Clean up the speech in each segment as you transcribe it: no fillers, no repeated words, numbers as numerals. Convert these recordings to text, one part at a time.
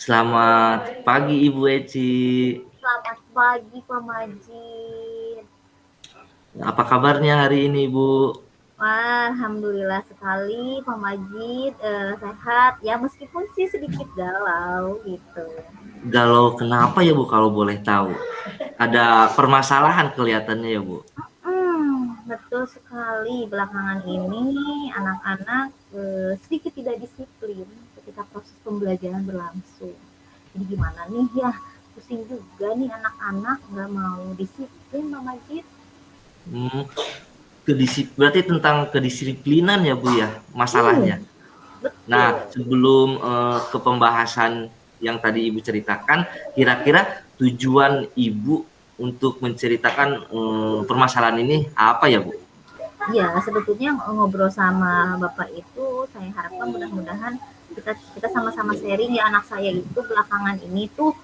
Selamat pagi Ibu Eci. Selamat pagi Pak Majid. Apa kabarnya hari ini Ibu? Wah, alhamdulillah sekali Pak Majid sehat ya meskipun sih sedikit galau gitu. Galau kenapa ya Bu kalau boleh tahu? Ada permasalahan kelihatannya ya Bu. Betul sekali belakangan ini anak-anak sedikit tidak disiplin ketika proses pembelajaran berlangsung. Jadi gimana nih ya, pusing juga nih anak-anak nggak mau disiplin Pak Majid. Hmm, berarti tentang kedisiplinan ya Bu ya Iya, masalahnya. Nah, betul. sebelum ke pembahasan yang tadi Ibu ceritakan, kira-kira tujuan Ibu untuk menceritakan permasalahan ini apa ya Bu? Iya, sebetulnya ngobrol sama Bapak itu saya harapkan mudah-mudahan kita sama-sama sharing ya, anak saya itu belakangan ini tuh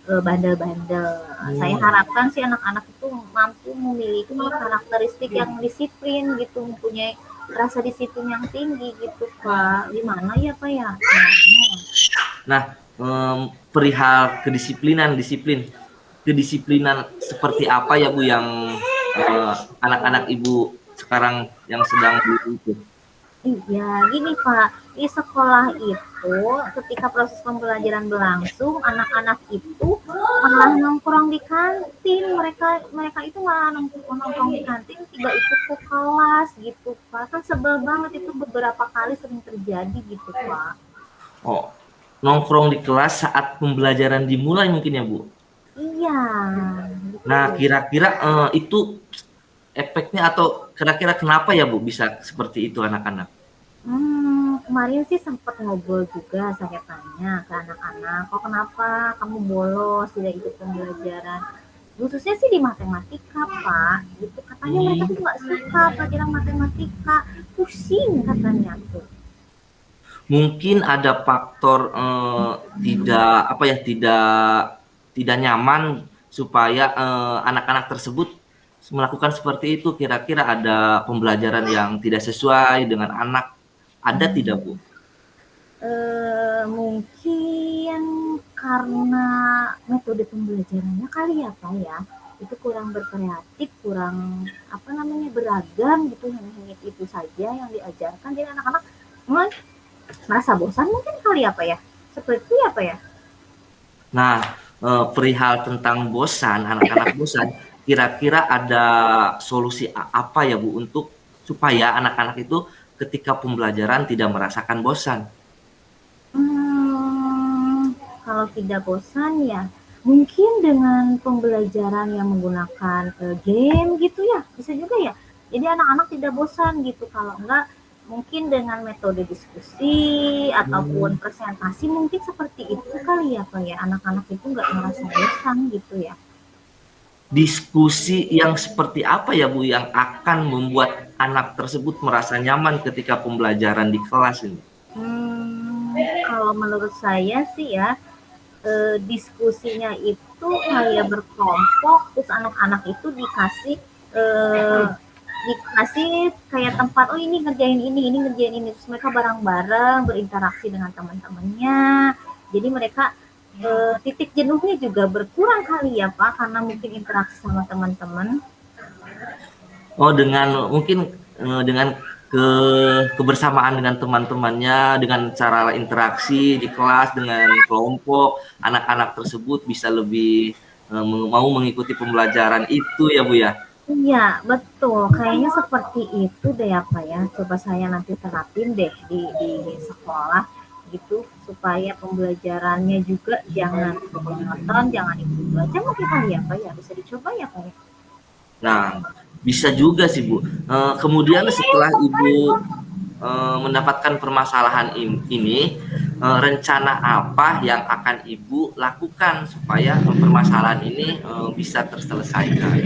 bandel-bandel. Saya Hmm. harapkan si anak-anak itu mampu memiliki karakteristik yang disiplin gitu, mempunyai rasa disiplin yang tinggi gitu Pak. Gimana ya Pak ya? Nah, perihal kedisiplinan seperti apa ya Bu yang anak-anak Ibu sekarang yang sedang itu? Iya, gini Pak, di sekolah itu ketika proses pembelajaran berlangsung, anak-anak itu malah nongkrong di kantin. Mereka mereka itu malah nongkrong di kantin, tidak ikut ke kelas gitu Pak. Kan sebel banget itu beberapa kali sering terjadi gitu Pak. Oh, nongkrong di kelas saat pembelajaran dimulai mungkin ya Bu. Iya, Nah, gitu. kira-kira itu efeknya atau kira-kira kenapa ya Bu bisa seperti itu anak-anak? Kemarin sih sempat ngobrol juga saya tanya ke anak-anak, kok kenapa kamu bolos tidak ikut pembelajaran? Khususnya sih di matematika Pak, gitu katanya mereka Hmm, tuh nggak suka pelajaran matematika, pusing katanya tuh. mungkin ada faktor tidak apa ya tidak tidak nyaman supaya anak-anak tersebut melakukan seperti itu. Kira-kira ada pembelajaran yang tidak sesuai dengan anak, ada tidak Bu? Mungkin karena metode pembelajarannya kali ya Pak ya, itu kurang berkreatif, kurang apa namanya beragam gitu, hanya itu saja yang diajarkan, jadi anak-anak mulai merasa bosan mungkin kali apa ya, seperti apa ya. Nah, perihal tentang bosan, anak-anak bosan, kira-kira ada solusi apa ya Bu untuk supaya anak-anak itu ketika pembelajaran tidak merasakan bosan? Kalau tidak bosan ya mungkin dengan pembelajaran yang menggunakan game gitu ya, bisa juga ya. Jadi anak-anak tidak bosan gitu. Kalau enggak mungkin dengan metode diskusi ataupun Hmm. presentasi mungkin seperti itu kali ya Pak ya. Anak-anak itu nggak merasa bosan gitu ya. Diskusi yang seperti apa ya Bu yang akan membuat anak tersebut merasa nyaman ketika pembelajaran di kelas ini? Kalau menurut saya sih ya, diskusinya itu kayak berkelompok, terus anak-anak itu eh, dikasih kayak tempat, oh ini ngerjain ini, terus mereka bareng-bareng berinteraksi dengan teman-temannya. Jadi mereka titik jenuhnya juga berkurang kali ya Pak, karena mungkin interaksi sama teman-teman. Oh, dengan mungkin dengan kebersamaan dengan teman-temannya, dengan cara interaksi di kelas dengan kelompok, anak-anak tersebut bisa lebih mau mengikuti pembelajaran itu ya Bu ya. Iya, betul. Kayaknya seperti itu deh apa ya. Coba saya nanti terapin deh di sekolah gitu supaya pembelajarannya juga jangan monoton, jangan itu aja mungkin kali ya Pak ya. Bisa dicoba ya Pak ya. Nah, bisa juga sih Bu. Kemudian setelah Ibu mendapatkan permasalahan ini, rencana apa yang akan Ibu lakukan supaya permasalahan ini bisa terselesaikan?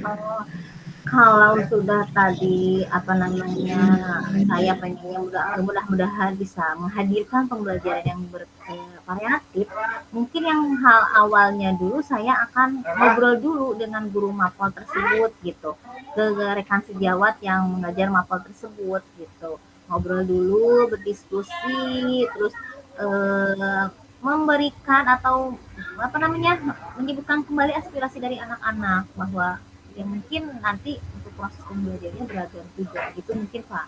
Oh, kalau sudah tadi apa namanya saya pengennya mudah-mudahan bisa menghadirkan pembelajaran yang bervariatif, mungkin yang hal awalnya dulu saya akan ngobrol dulu dengan guru mapel tersebut gitu, ke rekan sejawat yang mengajar mapel tersebut gitu, ngobrol dulu berdiskusi terus memberikan atau apa namanya, menyebutkan kembali aspirasi dari anak-anak bahwa ya mungkin nanti untuk proses pembelajarannya beragam juga gitu mungkin Pak.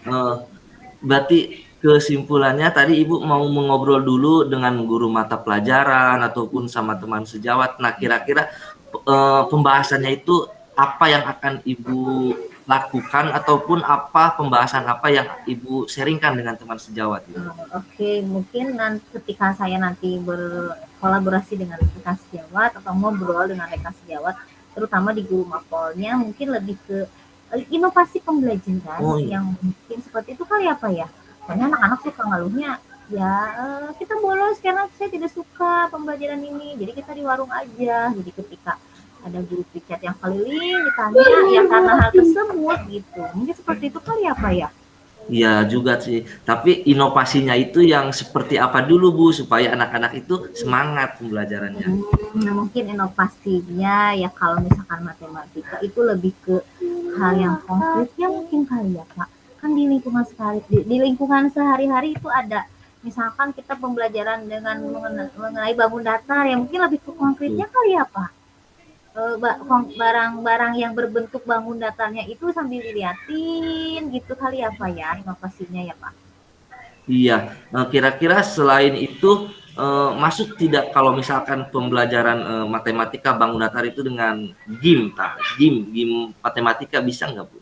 Eh, Berarti kesimpulannya tadi Ibu mau mengobrol dulu dengan guru mata pelajaran ataupun sama teman sejawat. Nah, kira-kira pembahasannya itu apa yang akan Ibu lakukan ataupun apa pembahasan apa yang Ibu sharingkan dengan teman sejawat gitu? Oke, mungkin nanti ketika saya nanti berkolaborasi dengan rekan sejawat atau ngobrol dengan rekan sejawat, terutama di guru mapolnya, mungkin lebih ke inovasi pembelajaran Oh iya. yang mungkin seperti itu kali apa ya? Soalnya anak-anak suka ngeluhnya, ya kita bolos karena saya tidak suka pembelajaran ini, jadi kita di warung aja. Jadi ketika ada guru piket yang keliling ditanya ya karena hal tersebut gitu. Mungkin seperti itu kali apa ya? Iya juga sih. Tapi inovasinya itu yang seperti apa dulu Bu supaya anak-anak itu semangat pembelajarannya? Mungkin inovasinya ya kalau misalkan matematika itu lebih ke hal yang konkretnya mungkin kali ya Kak. Kan di lingkungan sekali di lingkungan sehari-hari itu ada misalkan kita pembelajaran dengan mengenai bangun datar ya mungkin lebih ke konkretnya Betul. kali ya Pak. Barang-barang yang berbentuk bangun datarnya itu sambil diliatin gitu kali ya Pak ya inovasinya ya Pak. Iya, kira-kira selain itu masuk tidak kalau misalkan pembelajaran matematika bangun datar itu dengan game matematika bisa nggak Bu?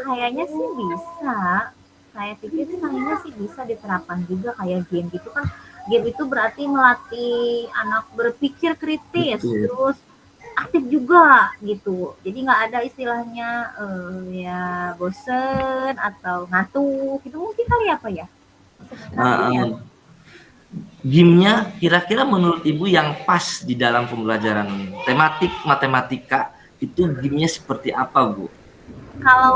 Kayaknya sih bisa. Saya pikir sih kayaknya sih bisa diterapkan juga kayak game gitu kan. Game itu berarti melatih anak berpikir kritis, Betul. terus aktif juga gitu. Jadi nggak ada istilahnya ya bosen atau ngantuk gitu mungkin kali apa ya? Seperti Nah, ya. game-nya kira-kira menurut Ibu yang pas di dalam pembelajaran tematik matematika itu game-nya seperti apa Bu? Kalau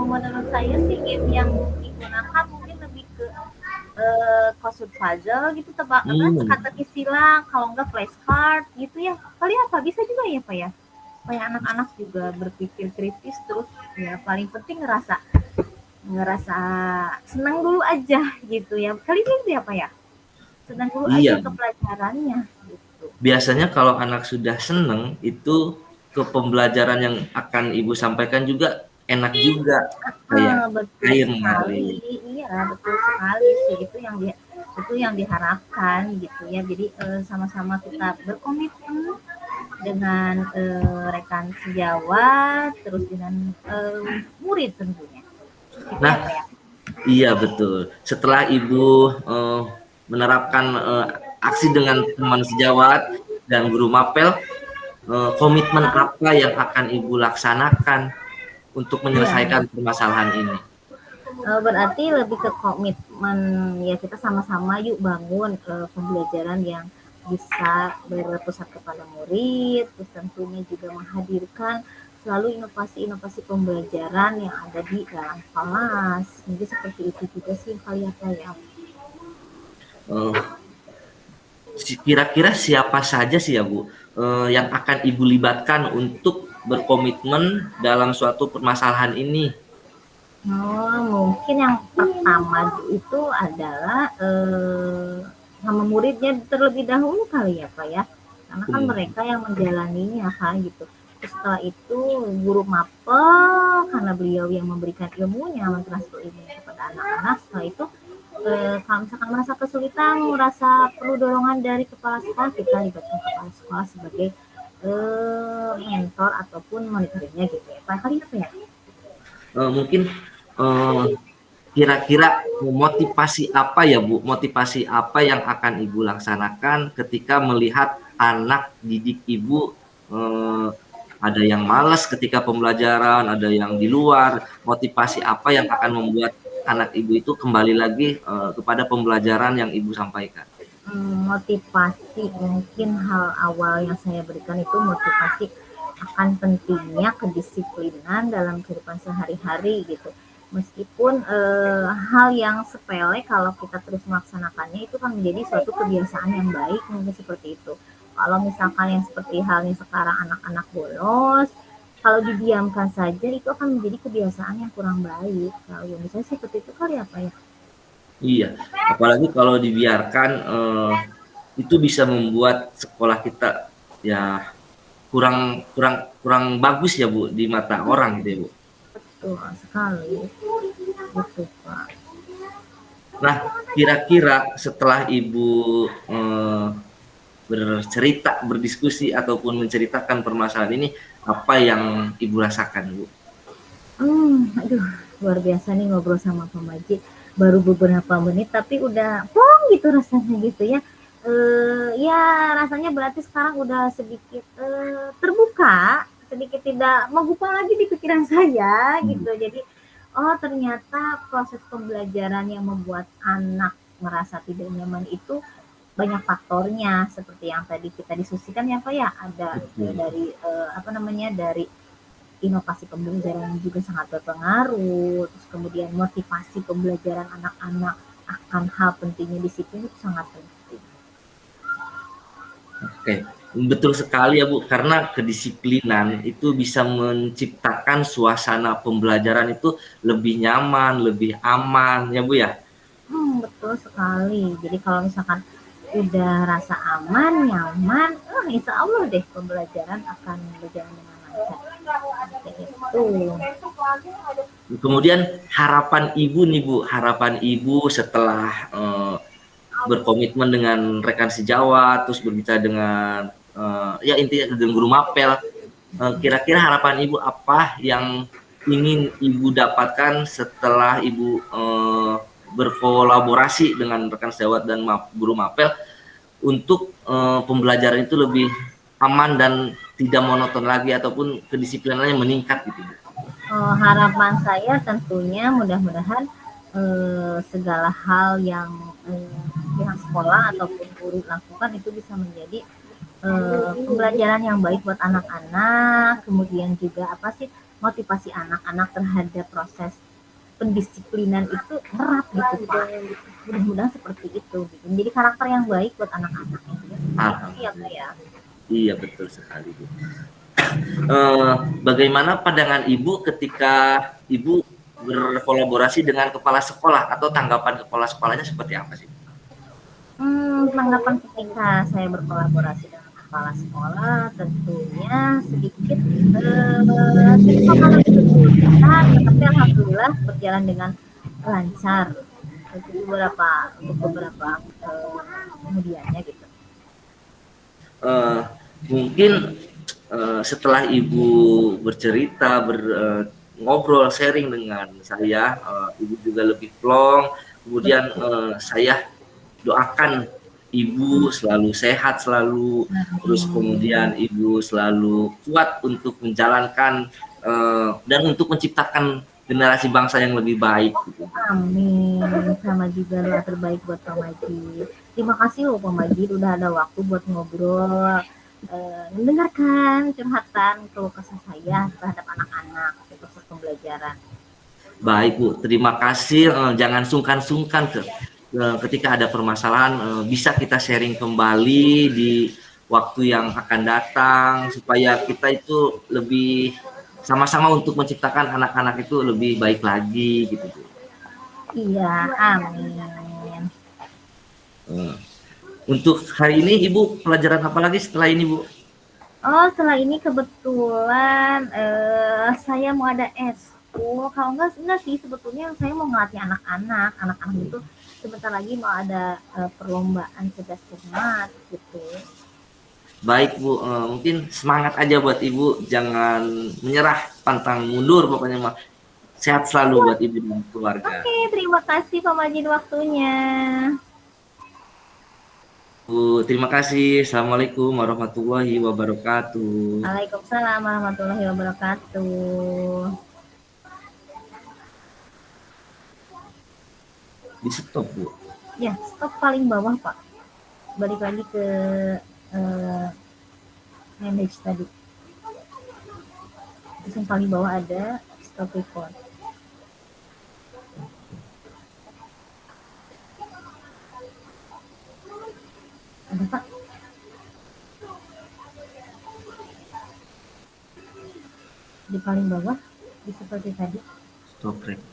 menurut saya sih game yang digunakan mungkin lebih ke crossword puzzle gitu tebak apa Hmm, teka-teki silang kalau enggak flashcard gitu ya kali apa bisa juga ya Pak ya supaya anak-anak juga berpikir kritis terus ya paling penting ngerasa ngerasa senang dulu aja gitu ya kali gitu ya Pak ya senang dulu aja iya. ke pelajarannya gitu. Biasanya kalau anak sudah seneng itu ke pembelajaran yang akan Ibu sampaikan juga enak juga, kayak Betul air sekali, mengalir. iya betul sekali sih itu yang diharapkan gitu ya. Jadi sama-sama kita berkomitmen dengan rekan sejawat, terus dengan murid tentunya. Gitu ya Pak Nah, ya. iya betul. Setelah Ibu menerapkan aksi dengan teman sejawat dan guru mapel, komitmen apa yang akan Ibu laksanakan untuk Iya, menyelesaikan permasalahan ini? berarti lebih ke komitmen ya kita sama-sama yuk bangun pembelajaran yang bisa berpusat kepada murid, terus tentunya juga menghadirkan selalu inovasi-inovasi pembelajaran yang ada di dalam kelas. Jadi seperti itu juga sih kali apa ya. Eh, Kira-kira siapa saja sih ya Bu yang akan Ibu libatkan untuk berkomitmen dalam suatu permasalahan ini? Mungkin yang pertama itu adalah sama muridnya terlebih dahulu kali ya Pak ya. Karena kan mereka yang menjalaninya kan gitu. Terus setelah itu guru mapel karena beliau yang memberikan ilmunya, mentransfer ilmunya kepada anak-anak. Setelah itu kalau misalkan merasa kesulitan, merasa perlu dorongan dari kepala sekolah, kita libatkan kepala sekolah sebagai mentor ataupun monitoringnya gitu ya. Pak kali apa ya? Mungkin eh, kira-kira motivasi apa ya Bu? Motivasi apa yang akan Ibu laksanakan ketika melihat anak didik Ibu ada yang malas ketika pembelajaran, ada yang di luar. Motivasi apa yang akan membuat anak Ibu itu kembali lagi kepada pembelajaran yang Ibu sampaikan? Motivasi mungkin hal awal yang saya berikan itu motivasi akan pentingnya kedisiplinan dalam kehidupan sehari-hari gitu. Meskipun hal yang sepele kalau kita terus melaksanakannya itu kan menjadi suatu kebiasaan yang baik mungkin seperti itu. Kalau misalkan yang seperti halnya sekarang anak-anak bolos, kalau didiamkan saja itu akan menjadi kebiasaan yang kurang baik. Kalau yang misalnya seperti itu kali apa ya? Iya, apalagi kalau dibiarkan, itu bisa membuat sekolah kita ya kurang kurang kurang bagus ya Bu di mata orang gitu ya Bu. Betul sekali. Betul, Pak. Nah, kira-kira setelah Ibu bercerita, berdiskusi ataupun menceritakan permasalahan ini, apa yang Ibu rasakan Bu? Aduh, luar biasa nih ngobrol sama Pak Majid. Baru beberapa menit tapi udah plong gitu rasanya gitu ya. Ya rasanya berarti sekarang udah sedikit terbuka, sedikit tidak menggupa lagi di pikiran saya gitu. Jadi, oh ternyata proses pembelajaran yang membuat anak merasa tidak nyaman itu banyak faktornya seperti yang tadi kita diskusikan ya Pak ya. Ada Betul. dari apa namanya dari inovasi pembelajaran juga sangat berpengaruh, terus kemudian motivasi pembelajaran anak-anak akan hal pentingnya disiplin itu sangat penting. Oke, betul sekali ya Bu, karena kedisiplinan itu bisa menciptakan suasana pembelajaran itu lebih nyaman, lebih aman ya Bu ya. Betul sekali. Jadi kalau misalkan udah rasa aman, nyaman, insya Allah deh pembelajaran akan berjalan dengan lancar. Kayak itu. Kemudian harapan Ibu nih Bu, harapan Ibu setelah berkomitmen dengan rekan sejawat, terus berbicara dengan ya intinya dengan guru mapel. Kira-kira harapan Ibu apa yang ingin Ibu dapatkan setelah Ibu berkolaborasi dengan rekan sejawat dan guru mapel untuk pembelajaran itu lebih aman dan tidak monoton lagi ataupun kedisiplinannya meningkat gitu. Harapan saya tentunya mudah-mudahan segala hal yang pihak sekolah ataupun guru lakukan itu bisa menjadi pembelajaran yang baik buat anak-anak, kemudian juga apa sih motivasi anak-anak terhadap proses pendisiplinan itu erat gitu Pak. Mudah-mudahan seperti itu. Gitu. Jadi karakter yang baik buat anak-anak. Iya Pak ya. Iya betul sekali Bu. Bagaimana pandangan Ibu ketika Ibu berkolaborasi dengan kepala sekolah atau tanggapan kepala sekolahnya seperti apa sih? Tanggapan ketika saya berkolaborasi dengan kepala sekolah tentunya sedikit kesulitan, tetapi alhamdulillah berjalan dengan lancar untuk beberapa kemudiannya gitu. Mungkin setelah Ibu bercerita, ngobrol, sharing dengan saya, Ibu juga lebih plong. Kemudian saya doakan Ibu selalu sehat selalu, terus kemudian Ibu selalu kuat untuk menjalankan dan untuk menciptakan generasi bangsa yang lebih baik. Gitu. Amin. Sama juga doa terbaik buat Pak Majid. Terima kasih loh Pak Majid udah ada waktu buat ngobrol, mendengarkan curhatan keluh kesah saya terhadap anak-anak di proses pembelajaran. Baik Bu, terima kasih. Jangan sungkan-sungkan ketika ada permasalahan, bisa kita sharing kembali di waktu yang akan datang supaya kita itu lebih sama-sama untuk menciptakan anak-anak itu lebih baik lagi gitu Bu. Iya, amin. Untuk hari ini Ibu pelajaran apa lagi setelah ini Bu? Oh, setelah ini kebetulan saya mau ada eskul. Kalau enggak sih sebetulnya saya mau ngelatih anak-anak. Anak-anak itu sebentar lagi mau ada perlombaan cerdas cermat gitu. Baik Bu, mungkin semangat aja buat Ibu, jangan menyerah, pantang mundur pokoknya mah. Sehat selalu buat Ibu dan keluarga. Oke, terima kasih Pak Majid waktunya. Bu, terima kasih. Assalamualaikum warahmatullahi wabarakatuh. Waalaikumsalam warahmatullahi wabarakatuh. Di stop, Bu. Ya, stop paling bawah Pak. Balik lagi ke manage tadi. Terus yang paling bawah ada stop record. Ada Pak? Di paling bawah, di seperti tadi. Stop record.